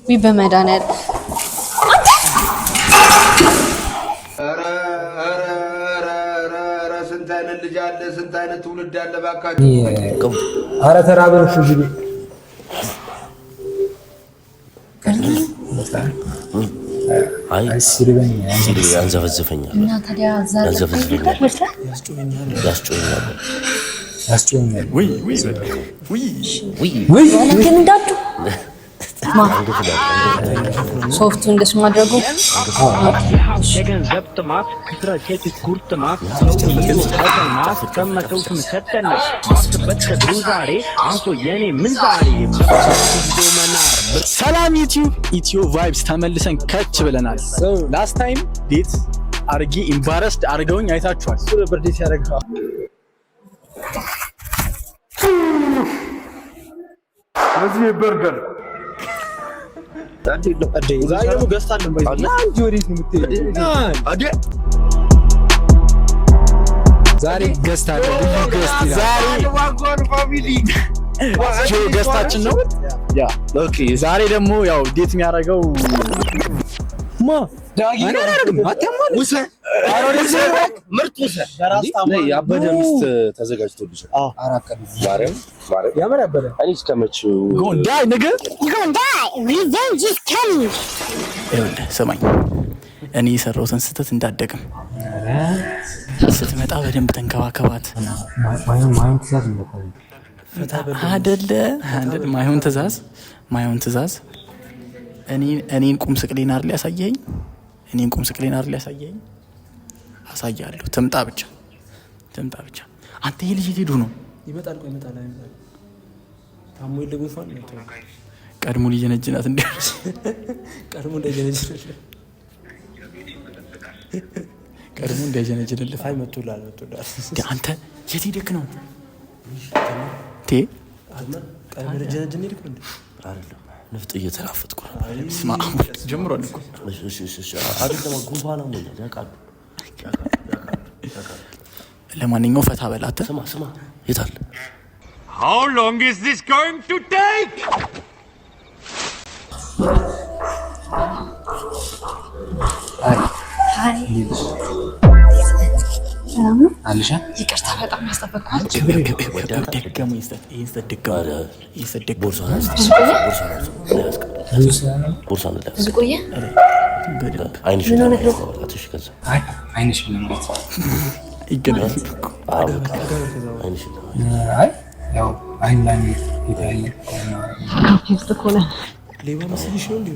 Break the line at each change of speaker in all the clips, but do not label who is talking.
بمدانر
سنتين اللي جاله سنتين تولد جاله باكاك
أنا ترى أبغى شو جدي
أي
سيربني
أنزف الزفنيا أنزف الزفنيا يسجوني
وي
ولكن داتو ما صوفتون دش ما درجو
ገንዘብ ጥማት ክስረት የትኩር ጥማት ሰው ይወጣናት ከመተውት መሰተነ አስበት ከድሩ ዛሬ አንሶ የኔ ምን ዛሬ
ሰላም ዩቲዩብ ኢትዮ ቫይብስ ተመልሰን ከች ብለናል። ላስት ታይም ዴት አርጊ ኢምባረስድ አርገውኝ አይታችኋል። እሱ ነበር ዴት ያደረገው።
እዚህ በርገር
ዛሬ ነው ገስታለን ባይ አንቺ ወዴት ነው የምትሄጂው?
ዛሬ ገስታለን
ዛሬ
ዋጎን ፋሚሊ
ገስታችን ነው። ያ ኦኬ። ዛሬ ደግሞ ያው ዴት የሚያደርገው ማ ዳጊ ነው።
ሙሳ ምርጥ ሙሳ
ያበደ ሚስት ተዘጋጅቶልሻል።
አራቀን
ማርያም
ያመረ ያበደ
እኔ እስከመቼው
ጎንዳይ ነገር
ጎንዳይ ሪቨንጅ ኢዝ ካሚንግ።
ሰማኝ እኔ የሰራሁትን ስህተት እንዳደግም ስትመጣ በደንብ ተንከባከባት።
ማይሆን ትእዛዝ እንደሆነ
አይደለ ማይሆን ትእዛዝ እኔን ቁም ስቅሌን አይደል ያሳየኸኝ? እኔን ቁም ስቅሌን አይደል ያሳየኸኝ? አሳያለሁ። ትምጣ ብቻ አንተ ይሄ ልጅ ሄዱ ነው
ይመጣል ታሙ ይልጉፋን
ቀድሞ ሊጀነጅናት እንደርስ
ቀድሞ እንደጀነጅልህ አይ መጥቶላል
አንተ የት ሄደክ ነው
ቀድሞ እንደጀነጅን ይልኩ እንዴ
አይደለም ነፍጥ እየተራፈጥኩ ነው።
ስማ ጀምሯል እኮ
አይደለም ጉንፋን ነው ያቃሉ።
ለማንኛውም ፈታ በላተ
ስማ የታል?
How long is this going to take?
ሃይ ሰላም ነው
አልሻ
ይቅርታ በጣም ያስጠበቅኳችሁ
ደገሙ ይሰደግ
ቦርሳ ነው
ዝቆየ
አይንሽ
ምን ሆነህ ነው?
ከዛ
አይንሽ ምን ማለት
ይገናል
አይንሽ
አይ ያው አይን ላይ ይታያል።
ውስጥ ኮለ
ሌባ መስልሽ ነው እንዴ?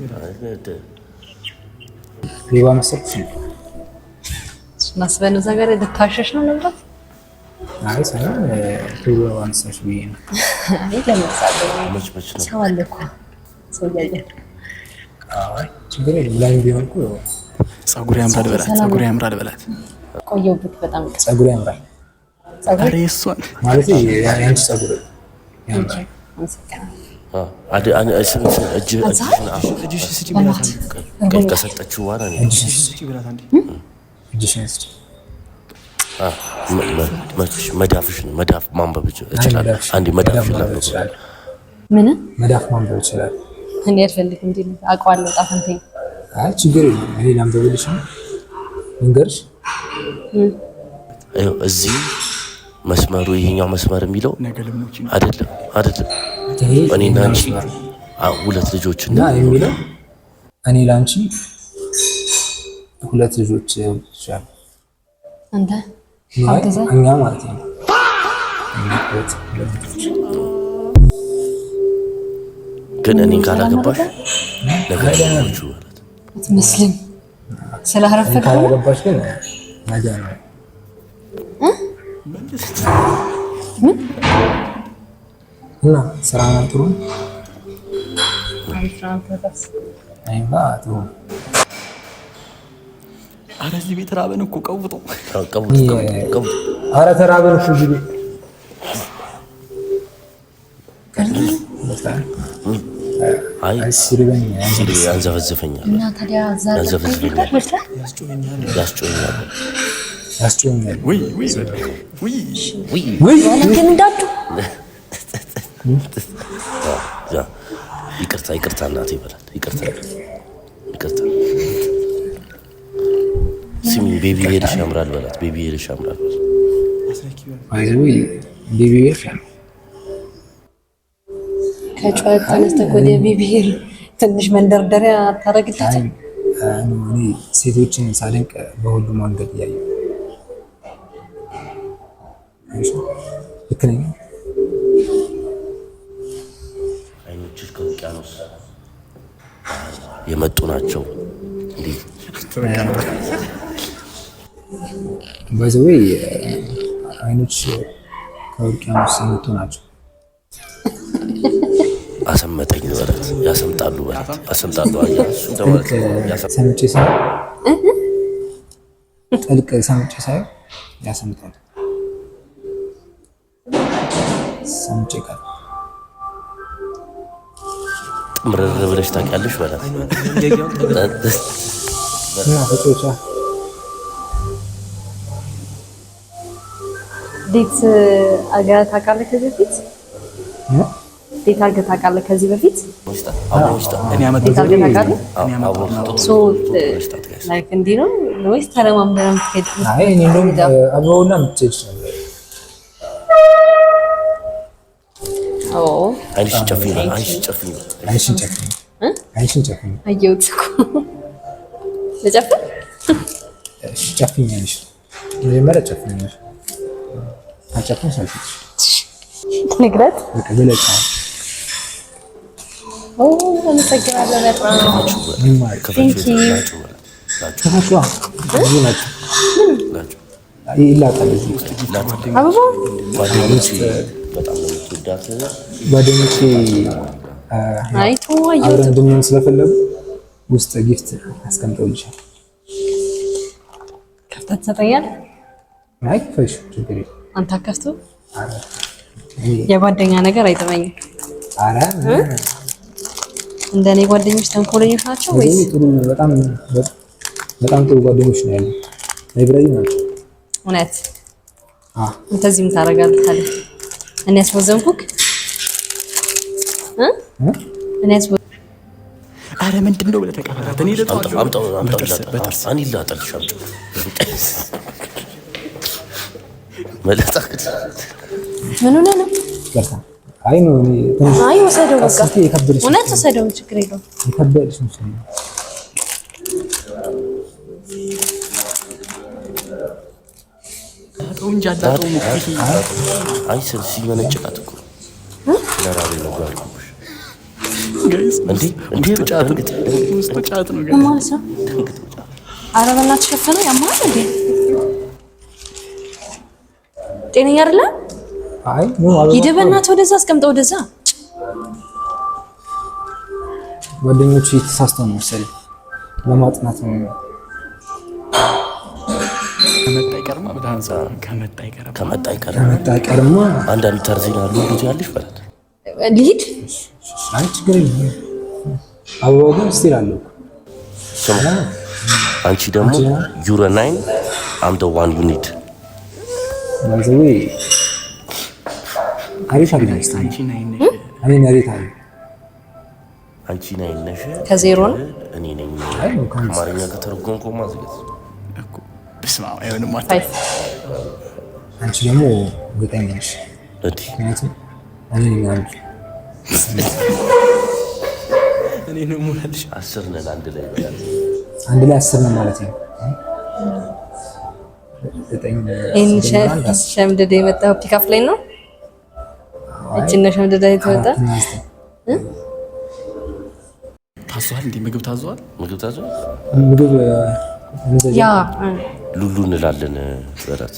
ሌባ መሰልሽ ነው
ማስበኑ ዘገረ ደካሸሽ ነው ነበር።
አይ ሳይሆን ቶሎ አንሳሽ ብዬ ነው።
አይ ለምሳሌ
መች ነው
ሰው አለ እኮ ሰው ያየ
አይ ችግር የለም። ላይ ቢሆን እኮ
ጸጉር ያምራል በላት
ቆየሁበት በጣም
ጸጉር ያምራል።
ኧረ እሷን
ማለት ያንቺ ጸጉር ያምራል።
እጅሽ
ስጪ ብላት
ከሰጠችው በኋላ ነው
ስጪ ብላት አንዴ
እጅሽን ስጪ።
መዳፍሽን መዳፍ ማንበብ እችላለሁ። አንዴ መዳፍሽን ላንብብ።
ምን
መዳፍ ማንበብ ይችላል።
እኔ አልፈልግም እንዴ አውቀዋለሁ ጣፈንተኝ።
አይ ችግር የለም። እኔ ላንብብልሽ ነው እንገርሽ።
እዚህ መስመሩ ይሄኛው መስመር የሚለው አይደለም እኔና አንቺ ሁለት ልጆች እና
የሚለው እኔ ላንቺ ሁለት ልጆች ይችላል።
አንተ
እኛ ማለት ነው።
ግን እኔን ካላገባሽ ነገር ነው ማለት
አትመስልም። ስላረፈድክ
ካላገባሽ ግን ነገር ነው።
ምን
እና ስራ ነው ጥሩ አይባ ጥሩ።
ኧረ እዚህ ቤት ራበን እኮ ቀውጦ
ኧረ ተራበን እኮ እዚህ ቤት
አይ
ሲርበኝ
ያንዘፈዝፈኛል
እና ታዲያ ዛሬ
ያስጮኛል
ወይ
ወለከን እንዳቱ
ይቅርታ እናቴ በላት። ይቅርታ ስሚ ቤቢ ሄድሽ ያምራል በላት። ቤቢ ሄድሽ ያምራል
አይዘው ቤቢ ሄድሽ
ከጨዋታ ተነስተህ ወደ ቤቢ ትንሽ መንደርደሪያ አታረግላት።
እኔ ሴቶችን ሳደንቅ በሁሉም መንገድ ያዩ ልክ ነኝ።
አይኖችሽ ከውቅያኖስ የመጡ ናቸው እንዴ?
ባይዘው አይኖች ከውቅያኖስ የመጡ ናቸው።
አሰመጠኝ በላት። ያሰምጣሉ በላት። ያሰምጣሉ አያሱ ተወልክ
ሰምቼ ሳይ ጥልቅ ሰምቼ ሳይ ያሰምጣሉ። ሰምቼ ቃል
ጥምረር ብለሽ ታውቂያለሽ በላት።
እና ፍጮቻ
ዴት አገር ታውቃለህ? ከዚህ በፊት ዴት አገር ታውቃለህ? ከዚህ በፊት
እኔ አመጣ
ዴት አገር ታውቃለህ? ሶ ላይክ እንዲህ ነው ወይስ ተለማምደህ ነው የምትሄድ?
አይ እኔ እንደውም አብረውና የምትሄድ ነበር።
አይንሽን ጨፍኝ።
አየሁት እኮ ልጨፍን?
እሺ ጨፍኝ። አይንሽ መጀመሪያ ጨፍኝ። አጨፍኝ ሳይሽ
ንግረት
በቃ ገለጻ
አመሰግናለሁ በጣም
ምን ማለት ከፈቷ ብዙ ናቸው ይላጣል። እዚህ ውስጥ
አበባ
ጓደኞቼ በጣም ነው የምትወዳት
ጓደኞቼ
አይቶ
አብረን እንድንሆን ስለፈለጉ ውስጥ ጊፍት አስቀምጠውልሻል።
ከፍተህ ትሰጠኛለህ?
አይ ክፈሽ ችግር የለም።
አንተ አከፍቶ የጓደኛ ነገር አይጥመኝም።
ኧረ
እንደኔ ጓደኞች ተንኮለኞች ናቸው ወይስ?
ጥሩ በጣም ጥሩ ጓደኞች ነው ያሉት። ላይብራሪ ናቸው።
እውነት አንተ እዚህ ምን ታደርጋለህ ታዲያ? እኔ ያስወዘንኩክ እኔ ያስወ
አረ ምንድነው ብለህ ተቀበላት። እኔ
አምጣው አኒ ላጠልሻም መለጣት
ምን ሆነ ነው?
ይቅርታ። አይ ነው እኔ ትንሽ
አይ ወሰደው በቃ
የከበደሽ
እውነት ወሰደው፣ ችግር የለውም።
የከበደሽ ነው።
እንጂ አላጣው ሙክቲ
አይ ሲመነጭቃት እኮ ለራቤ ነው ጋርኩሽ
ጋይስ
እንዴ
ጫት ነው ጋይስ
ማለት ነው። ኧረ በእናትህ ሸፈነው ያማል እንዴ? ጤነኛ አይደለም።
አይ ነው አበባ
ሂድ በእናትህ ወደዛ አስቀምጠው፣ ወደዛ
ጓደኞቹ የተሳስተው ነው መሰለኝ ለማጥናት ነው።
ከመጣ ይቀርማ አንዳንድ ተርዚና አሉ ልጅ ያለሽ በላት።
ልሂድ።
አይ ችግር የለም። አበባው ግን ስቲል አለው።
አንቺ ደግሞ ዩሮ 9 አም ዘ ዋን ዩ ኒድ
ባይዘዌ አሪፍ አግኝተሽ
አንቺ ነኝ
እኔ ነሬት አለ
አንቺ ነኝ ነሽ
ከዜሮ ነው
እኔ ነኝ።
አይ ነው ካንስ
አማርኛ ከተረጎምኩ ማዝገት
እኮ በስማ አይሆንም።
ፋይፍ
አንቺ ደግሞ ዘጠኝ ነሽ።
እዲ
ምክንያቱም እኔ ነኝ
እኔ ነው ሙላልሽ
10 ነን አንድ ላይ በላት።
አንድ ላይ 10 ነው ማለት ነው። ዘጠኝ
ሸምደደ የመጣው ፒካፕ ላይ ነው። እቺን ሸምደደ የተወጣ
ታዟል እንዴ? ምግብ ታዟል።
ምግብ
ያ
ሉሉ እንላለን በላት።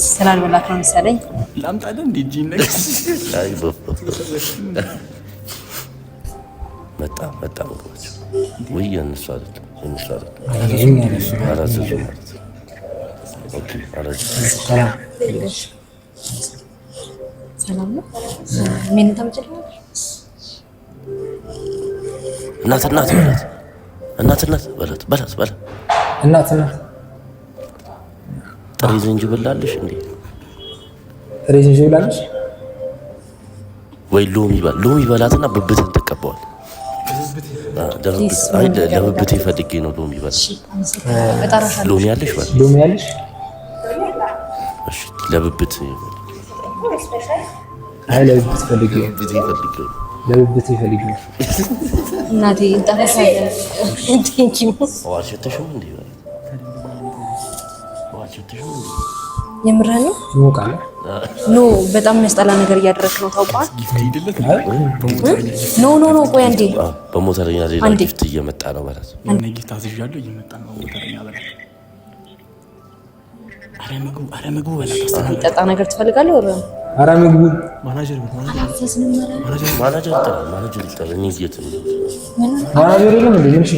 ስላልበላክ ነው መሰለኝ።
ላምጣልህ እንዴ? እጂ ነገር
አይ መጣ ምግባቸው ወይ የእነሱ አይደለም የእነሱ አይደለም አላዘዙ ማለት ኦኬ አላዘዙ
ሰላም ነው። ምን ተመቸልኝ?
እናት በላት ጥሬ ዝንጅብል አለሽ እንዴ?
ጥሬ ዝንጅብል አለሽ
ወይ ሎሚ በላትና ብብትን ተቀበዋል። ለብብቴ ፈልጌ ነው ሎሚ በላ። ሎሚ ያለሽ ማለት
ሎሚ ያለሽ?
እሺ ለብብት
አይ ለብብት ፈልጌ ለብብት ፈልጌ
እናቴ እንጠራሻለን። ቴንኪ
ዋሽተሽም እንዴ ዋሽተሽም እንዴ
የምርህ ነው?
ይሞቃል።
ኖ በጣም የሚያስጠላ ነገር እያደረክ ነው ታውቃለህ? ኖ ቆይ አንዴ
በሞተረኛ ሌላ ጊፍት እየመጣ ነው ማለት ነው።
እኔ ጊፍት አዝዣለሁ እየመጣ ነው ሞተረኛ በላት። አረ ምግቡ በላት።
ጠጣ ነገር ትፈልጋለህ ወረ?
አረ ምግቡ
ማናጀር
ይጠራ እኔ የት ነው
ማናጀር የለም እንዴ? እሺ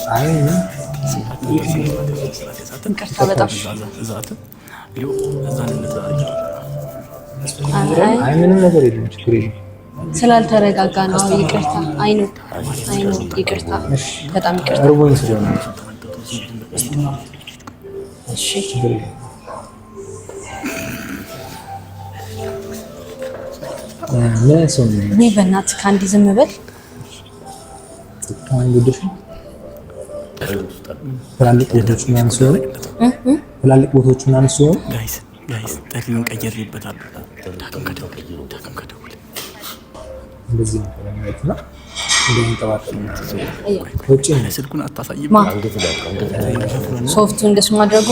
አይ ምንም ነገር የለም፣ ችግር የለም።
ስላልተረጋጋ ነው። ይቅርታ። አይኑ ይቅርታ፣ በጣም ይቅርታ።
እርቦኝ ስለሆነ
እሺ
ምን ሰው ነው?
እኔ በእናትህ ከአንድ ዝም በል። ትላልቅ ቦታዎች ምናምን ሲሆኑ
ጋይስ ጠሪውን ቀየርበታል። ዳግም ከደውል
እንደዚህ ነው ማለት ነው።
ስልኩን አታሳይም።
ሶፍቱ እንደሱ ማድረጉ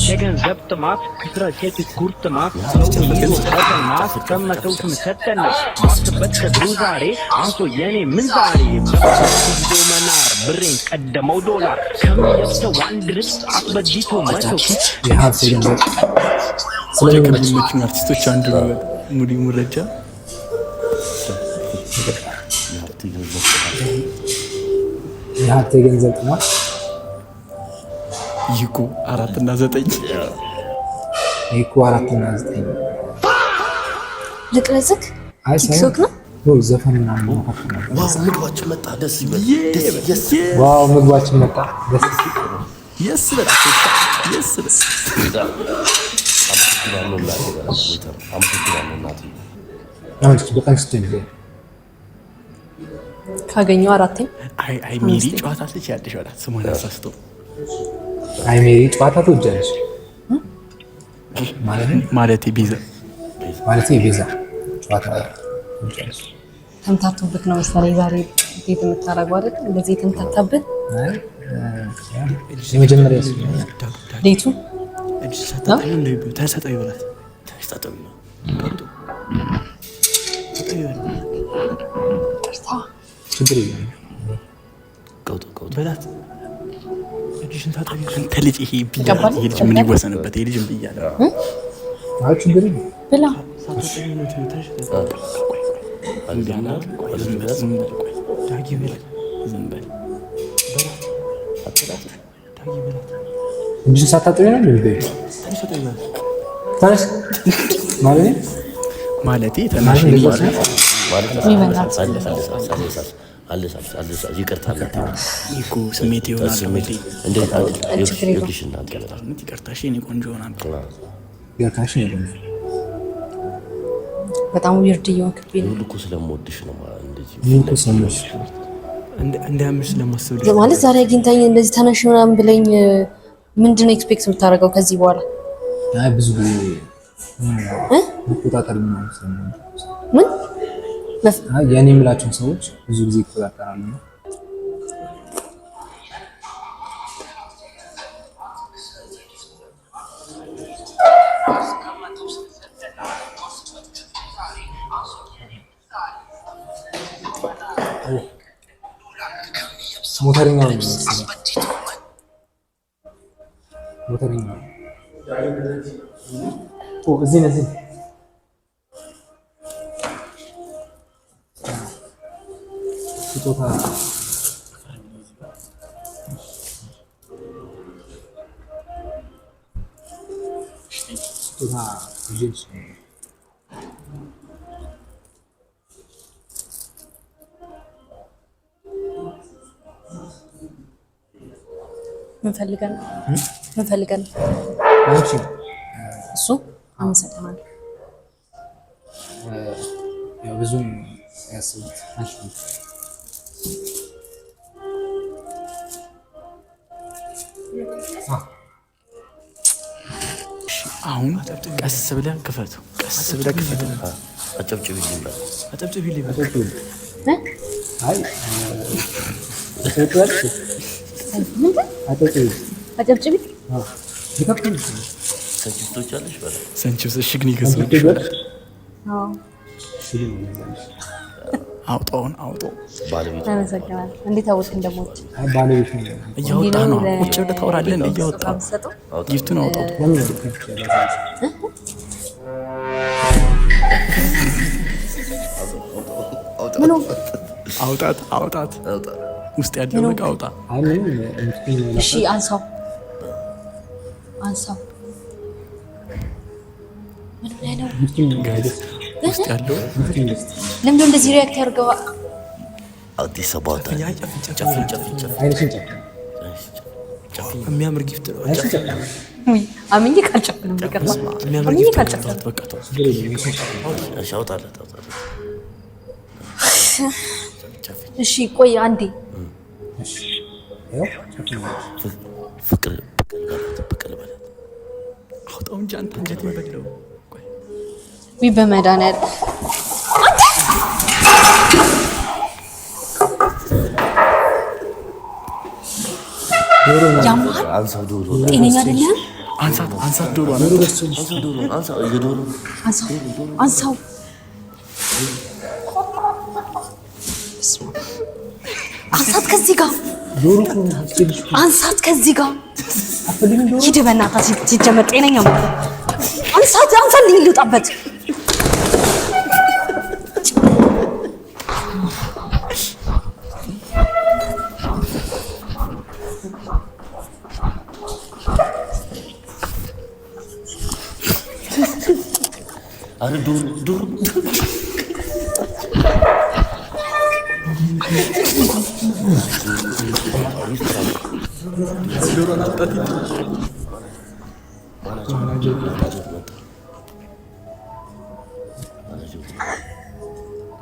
የገንዘብ ጥማት ስትራቴጂ ኩርጥማት ሰውየው ከተማ ከመተው ተመሰጠነ ማስበት ከድሩ ዛሬ አንሶ የኔ ምን ዛሬ በዚዶ መናር ብሬን ቀደመው ዶላር ከሚየፍተው አንድ ርስ አስበጅቶ መተው
ስለሚመቹኝ አርቲስቶች አንዱ ሙዲ ሙረጃ
የሀብቴ ገንዘብ ጥማት
ይኩ 4 እና 9
ይኩ 4 እና 9
ልቅረጽክ ቲክቶክ ነው
ወይ ዘፈንና ነው?
ዋው ምግባችን መጣ፣ ደስ ይበል።
ዋው ምግባችን መጣ፣ ደስ ይበል።
የስ
በጣም ስትንገ
ካገኘው አራቴ
አይ ሜሪ ጨዋታ ልጅ ያድሽ ወራት ስሙን አሳስቶ
አይ ሜሪ ጨዋታ ትወጃለሽ
ማለት ቢዛ
ጨዋታ ትወጃለሽ።
ተምታቶብክ ነው መሰለኝ ዛሬ ቤት የምታረገው አይደል? እንደዚህ ተምታታብህ
የመጀመሪያ
ዴቱ
እጅ ሰጣኝ ነው ተሰጠው ይወራት
ተሰጠው ነው
ችግር የለም።
በላት እጅሽን ታጠቢ። አንተ ልጅ ይሄ ልጅ ምን ይወሰንበት? ይሄ ልጅ ብያለሁ።
አይ ችግር የለም
ብላ
እጅሽን ሳታጠቢ ነው እንዴ? ታዲያ ማለቴ ተናሽ
ይቅርታ
እኮ ስሜት ይሆናል። ይቅርታሽ የእኔ ቆንጆ ሆናል።
በጣም ዊርድ እየሆንክብኝ ነው
እኮ ስለምወድሽ ነው እንደዚህ
እንዳያምሽ ስለማስብ
ማለት ዛሬ አግኝታኝ እንደዚህ ተነሽ ምናምን ብለኝ ምንድን ነው ኤክስፔክት የምታደርገው ከዚህ በኋላ?
አይ ብዙ ጊዜ መቆጣጠር ምናምን ስለሆነ
ምን
የኔ የምላቸውን ሰዎች ብዙ ጊዜ ይቆጣጠራሉ ነው። ሞተረኛው ነው ሞተረኛው እዚህ ነዚህ ስጦታ ልጅ
ምን ፈልገህ ነው? ምን ፈልገን
አንቺ
እሱ አመሰግናለሁ።
ያው ብዙም ያስቡት አንቺ
አሁን ቀስ ብለህ ክፈቱ። ቀስ ብለህ ክፈቱ።
አጨብጭብልኝ በል።
አጨብጭብልኝ በል።
አይ ሰጥቷል።
አጨብጭቢ
ሰንችቶች አለሽ በል።
ሰንችስ እሺ፣ ግን ይገዙ። አውጣውን አውጣው።
ባለቤት
አመሰግናለሁ። እንዴት አወቅ እንደሞት?
አይ ባለቤት ነው
እያወጣ ነው። ቁጭ ብለህ ታወራለህ። እያወጣ ጊፍቱን አውጣው።
ምን
አውጣት አውጣት። ውስጥ ያለው ነገር አውጣ።
አይ ምን
እሺ፣ አንሳው አንሳው። ምን ላይ ነው
ውስጥ ያለው?
ለምን እንደዚህ ሪያክት ያርገው?
አዲስ አበባ ጨፍን
አይነሽን
የሚያምር ጊፍት ነው።
ውይ አምኜ ካልጨፍንም ይቀርማ። አምኜ ካልጨፍንም
በቃ ተው።
እሺ አውጣለት።
እሺ ቆይ አንዴ።
እሺ ያው
ፍቅር በቀል
አውጣው እንጂ አንተ አንጀቴን በለው።
ውይ በመድኃኒዓለም ያማል።
አንሳው ዶሮ
ጤነኛ አይደለም።
አንሳት አንሳት። ዶሮ
አንሳው የዶሮ
አንሳው። አንሳት ከዚህ ጋር አንሳት ከዚህ ጋር ሂድ በእናትህ። ሲጀመር ጤነኛ አንሳት። አንሳልኝ ልውጣበት።
አረ ዶሮ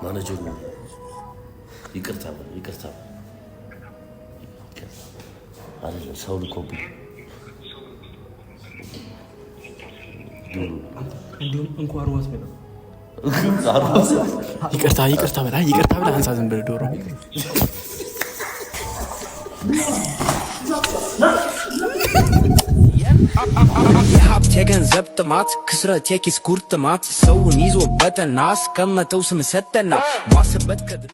ማናጀሩ ይቅርታ አይደለም ሰው ልኮብኝ
እንዲሁም እንኳን ዋስ ነው።
ይቅርታ በላ አንሳ። ዝም ብለህ ዶሮ
የሀብት የገንዘብ ጥማት ክስረት የኪስ ኩርጥማት ሰውን ይዞ በጠና አስቀመጠው ስም ሰጠና ባሰበት